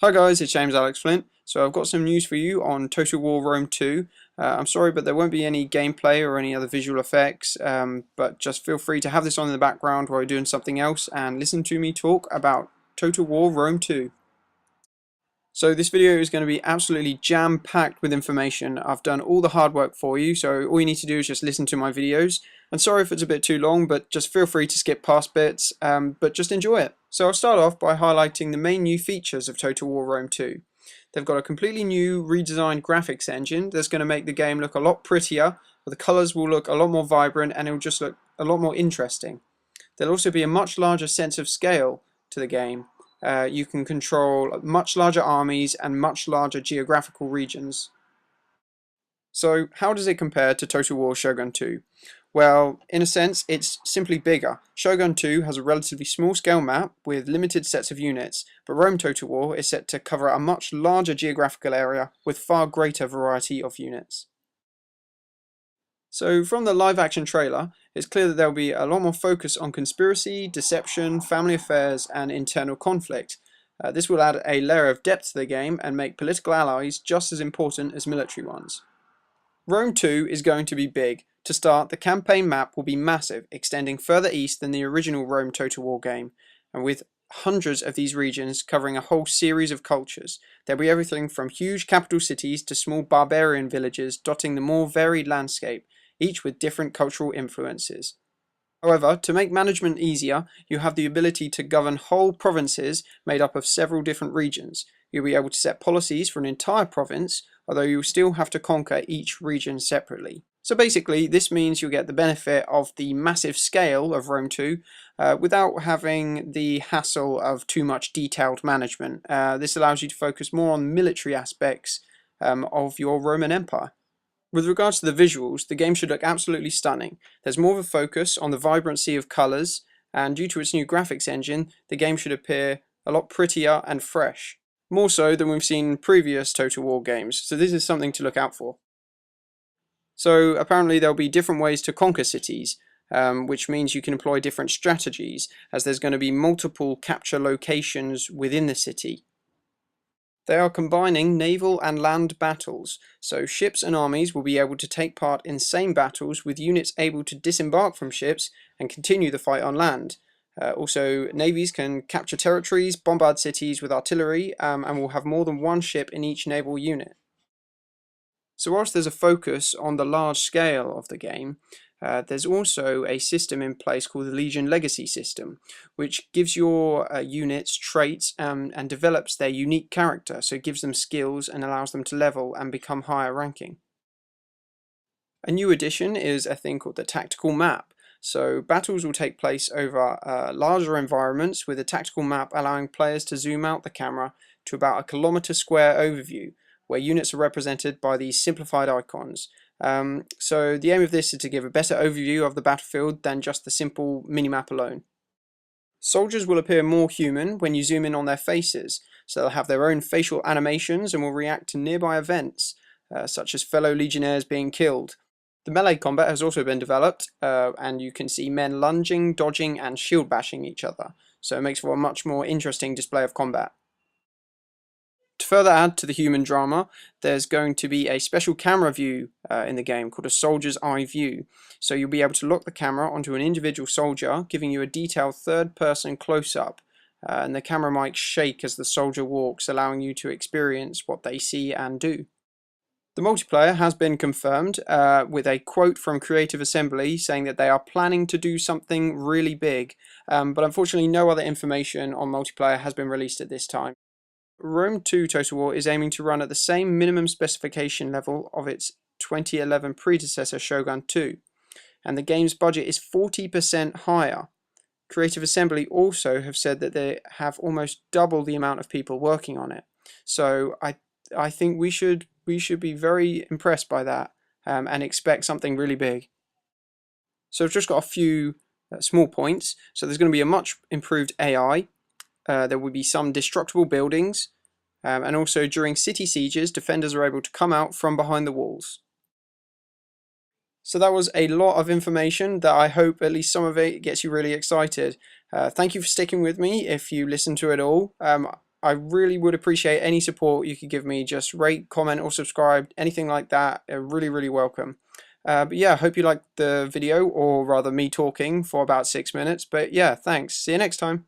Hi guys, it's James Alex Flint. So I've got some news for you on Total War Rome 2. I'm sorry, but there won't be any gameplay or any other visual effects, but just feel free to have this on in the background while you're doing something else and listen to me talk about Total War Rome 2. So this video is going to be absolutely jam-packed with information. I've done all the hard work for you, so all you need to do is just listen to my videos. And sorry if it's a bit too long, but just feel free to skip past bits, but just enjoy it. So I'll start off by highlighting the main new features of Total War Rome 2. They've got a completely new redesigned graphics engine that's going to make the game look a lot prettier, the colours will look a lot more vibrant, and it will just look a lot more interesting. There'll also be a much larger sense of scale to the game. You can control much larger armies and much larger geographical regions. So how does it compare to Total War Shogun 2? Well, in a sense, it's simply bigger. Shogun 2 has a relatively small scale map with limited sets of units, but Rome Total War is set to cover a much larger geographical area with far greater variety of units. So from the live action trailer, it's clear that there will be a lot more focus on conspiracy, deception, family affairs, and internal conflict. This will add a layer of depth to the game and make political allies just as important as military ones. Rome 2 is going to be big. To start, the campaign map will be massive, extending further east than the original Rome Total War game, and with hundreds of these regions covering a whole series of cultures. There'll be everything from huge capital cities to small barbarian villages dotting the more varied landscape, each with different cultural influences. However, to make management easier, you have the ability to govern whole provinces made up of several different regions. You'll be able to set policies for an entire province, although you'll still have to conquer each region separately. So basically, this means you'll get the benefit of the massive scale of Rome 2 without having the hassle of too much detailed management. This allows you to focus more on military aspects of your Roman Empire. With regards to the visuals, the game should look absolutely stunning. There's more of a focus on the vibrancy of colours, and due to its new graphics engine, the game should appear a lot prettier and fresh. More so than we've seen in previous Total War games, so this is something to look out for. So apparently there'll be different ways to conquer cities, which means you can employ different strategies, as there's going to be multiple capture locations within the city. They are combining naval and land battles, so ships and armies will be able to take part in same battles with units able to disembark from ships and continue the fight on land. Also, navies can capture territories, bombard cities with artillery, and will have more than one ship in each naval unit. So whilst there's a focus on the large scale of the game, there's also a system in place called the Legion Legacy system, which gives your units traits and develops their unique character, so it gives them skills and allows them to level and become higher ranking. A new addition is a thing called the Tactical Map. So battles will take place over larger environments, with a tactical map allowing players to zoom out the camera to about a kilometre square overview, where units are represented by these simplified icons. So the aim of this is to give a better overview of the battlefield than just the simple minimap alone. Soldiers will appear more human when you zoom in on their faces, so they'll have their own facial animations and will react to nearby events, such as fellow legionnaires being killed. The melee combat has also been developed, and you can see men lunging, dodging, and shield bashing each other, so it makes for a much more interesting display of combat. To further add to the human drama, there's going to be a special camera view in the game called a soldier's eye view. So you'll be able to lock the camera onto an individual soldier, giving you a detailed third-person close-up, and the camera might shake as the soldier walks, allowing you to experience what they see and do. The multiplayer has been confirmed with a quote from Creative Assembly saying that they are planning to do something really big, but unfortunately no other information on multiplayer has been released at this time. Rome 2 Total War is aiming to run at the same minimum specification level of its 2011 predecessor Shogun 2, and the game's budget is 40% higher. Creative Assembly also have said that they have almost double the amount of people working on it, so I think we should be very impressed by that and expect something really big. So I've just got a few small points. So there's going to be a much improved AI. There will be some destructible buildings, and also during city sieges, defenders are able to come out from behind the walls. So that was a lot of information that I hope at least some of it gets you really excited. Thank you for sticking with me if you listened to it all. I really would appreciate any support you could give me. Just rate, comment, or subscribe, anything like that. Really welcome. But yeah, hope you liked the video, or rather me talking for about 6 minutes. But yeah, thanks. See you next time.